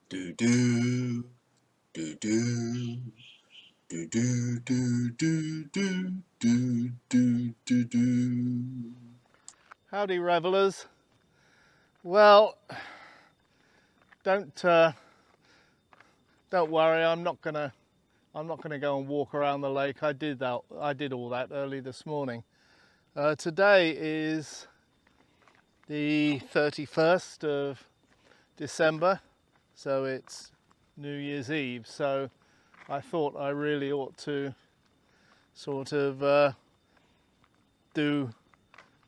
Do do do do do do do do do do do do do. Howdy, revellers. Well, don't don't worry. I'm not gonna go and walk around the lake. I did that. I did all that early this morning. Today is the 31st of December, so it's New Year's Eve. So I thought I really ought to sort of do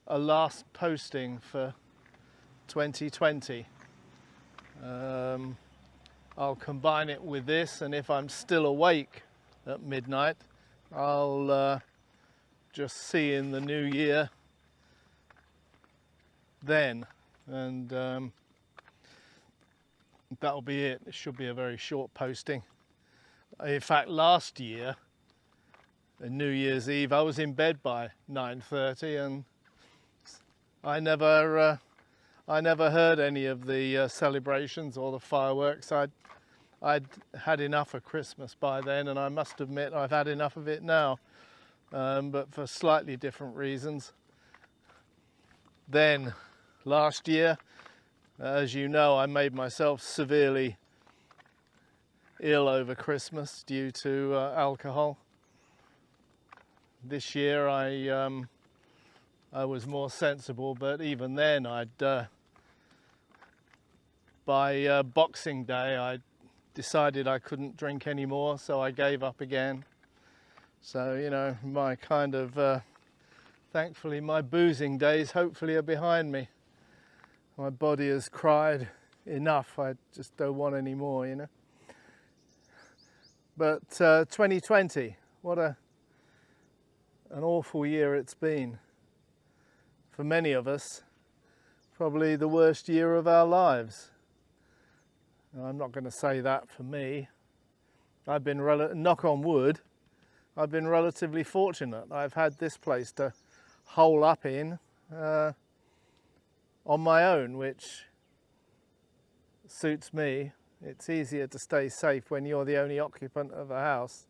a last posting for 2020. I'll combine it with this, and if I'm still awake at midnight, I'll just see in the new year then, and that'll be it. It should be a very short posting. In fact, last year, on New Year's Eve, I was in bed by 9:30, and I never heard any of the celebrations or the fireworks. I'd had enough of Christmas by then, and I must admit I've had enough of it now, but for slightly different reasons. Then, last year, as you know, I made myself severely ill over Christmas due to alcohol. This year I was more sensible, but even then by Boxing Day I decided I couldn't drink anymore, so I gave up again. So, you know, my kind of thankfully my boozing days hopefully are behind me. My body has cried enough. I just don't want any more, you know. But 2020, what an awful year it's been. For many of us, probably the worst year of our lives. I'm not going to say that for me. I've been, knock on wood, I've been relatively fortunate. I've had this place to hole up in on my own, which suits me. It's easier to stay safe when you're the only occupant of a house.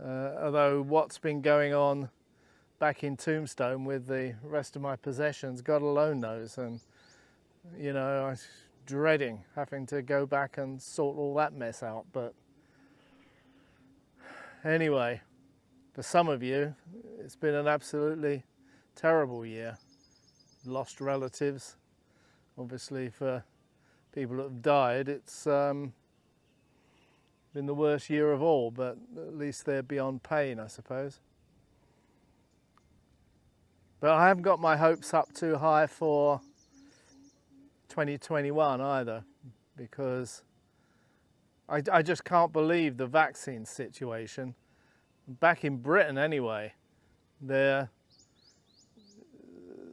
Although what's been going on back in Tombstone with the rest of my possessions, God alone knows. And, you know, I was dreading having to go back and sort all that mess out. But anyway, for some of you, it's been an absolutely terrible year. Lost relatives. Obviously, for people that have died, it's been the worst year of all, but at least they're beyond pain, I suppose. But I haven't got my hopes up too high for 2021 either, because I just can't believe the vaccine situation. Back in Britain anyway, they're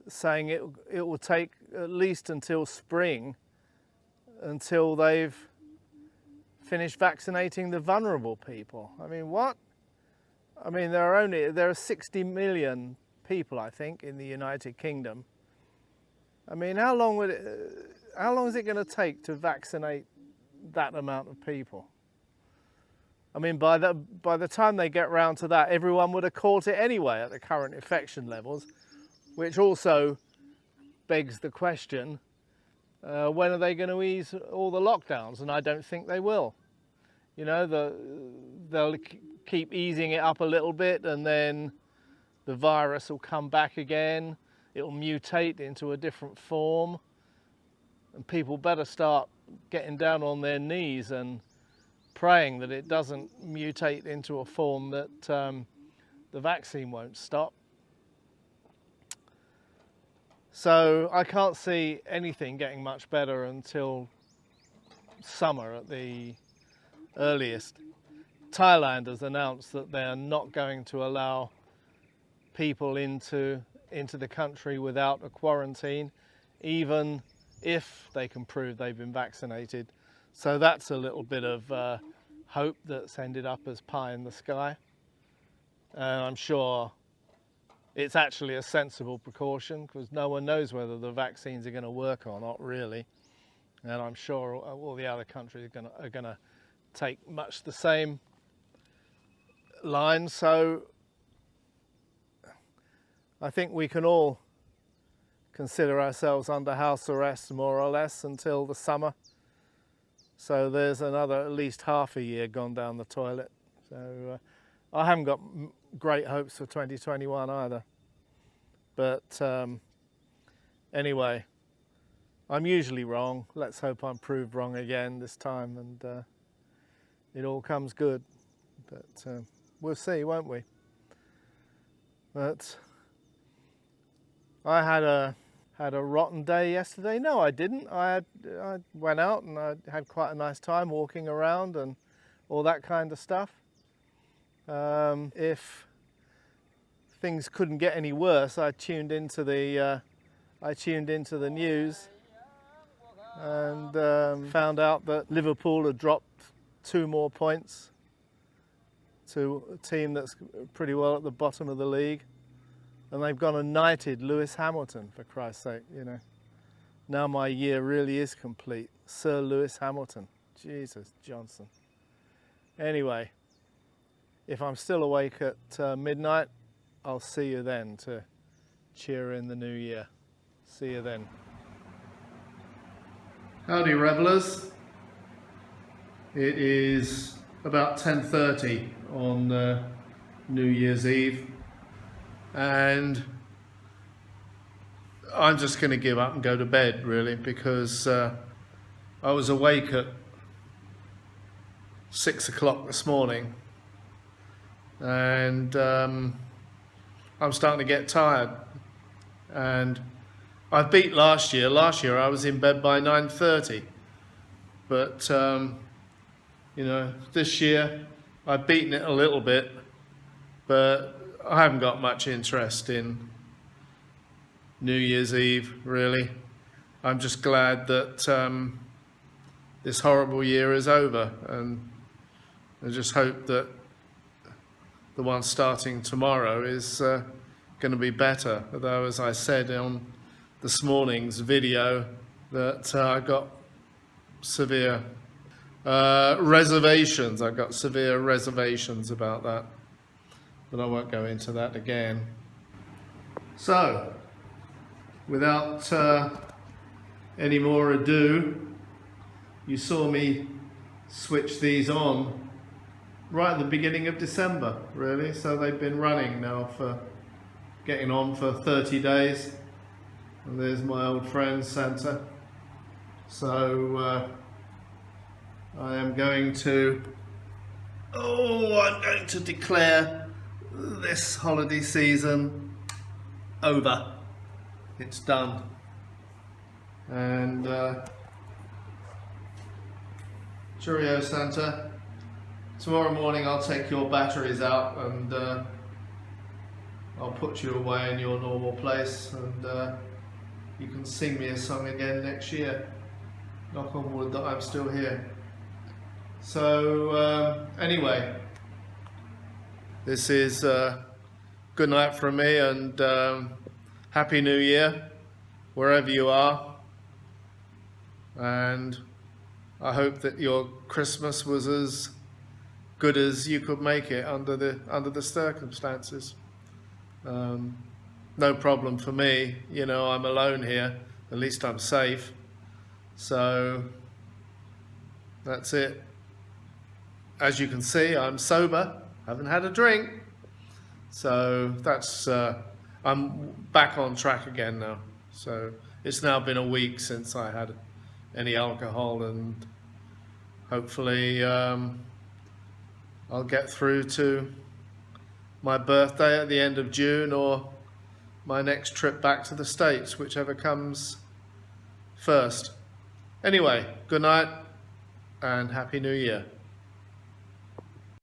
saying it will take at least until spring until they've finished vaccinating the vulnerable people. I mean, what? I mean, there are 60 million people, I think, in the United Kingdom. I mean, how long is it going to take to vaccinate that amount of people? I mean, by the time they get round to that, everyone would have caught it anyway at the current infection levels, which also begs the question, when are they going to ease all the lockdowns? And I don't think they will. You know, they'll keep easing it up a little bit, and then the virus will come back again. It'll mutate into a different form, and people better start getting down on their knees and praying that it doesn't mutate into a form that the vaccine won't stop. So I can't see anything getting much better until summer at the earliest. Thailand has announced that they're not going to allow people into the country without a quarantine, even if they can prove they've been vaccinated. So that's a little bit of hope that's ended up as pie in the sky. I'm sure it's actually a sensible precaution, because no one knows whether the vaccines are going to work or not, really. and I'm sure all the other countries are gonna take much the same line. So I think we can all consider ourselves under house arrest more or less until the summer. So there's another at least half a year gone down the toilet. So I haven't got great hopes for 2021 either. But anyway, I'm usually wrong. Let's hope I'm proved wrong again this time, and it all comes good. But we'll see, won't we? But I had a rotten day yesterday. No, I didn't. I went out and I had quite a nice time walking around and all that kind of stuff. If things couldn't get any worse, I tuned into the news and found out that Liverpool had dropped 2 more points to a team that's pretty well at the bottom of the league, and they've gone and knighted Lewis Hamilton, for Christ's sake. You know, now my year really is complete. Sir Lewis Hamilton. Jesus Johnson. Anyway, if I'm still awake at midnight, I'll see you then to cheer in the new year. See you then. Howdy, revellers. It is about 10:30 on New Year's Eve, and I'm just going to give up and go to bed, really, because I was awake at 6 o'clock this morning, and I'm starting to get tired. And I beat last year. Last year I was in bed by 9:30, but you know, this year I've beaten it a little bit, but I haven't got much interest in New Year's Eve, really. I'm just glad that this horrible year is over, and I just hope that the one starting tomorrow is going to be better. Although, as I said on this morning's video, that I got severe reservations. I've got severe reservations about that, but I won't go into that again. So, without any more ado, you saw me switch these on right at the beginning of December, really. So they've been running now for getting on for 30 days. And there's my old friend Santa. So I am going to declare this holiday season over. It's done. And cheerio, Santa. Tomorrow morning I'll take your batteries out and I'll put you away in your normal place, and you can sing me a song again next year. Knock on wood that I'm still here. So anyway, this is good night from me, and Happy New Year wherever you are, and I hope that your Christmas was as good as you could make it under the circumstances. No problem for me, you know, I'm alone here, at least I'm safe, so that's it. As you can see, I'm sober, haven't had a drink, so that's, I'm back on track again now. So it's now been a week since I had any alcohol, and hopefully I'll get through to my birthday at the end of June, or my next trip back to the States, whichever comes first. Anyway, good night and Happy New Year.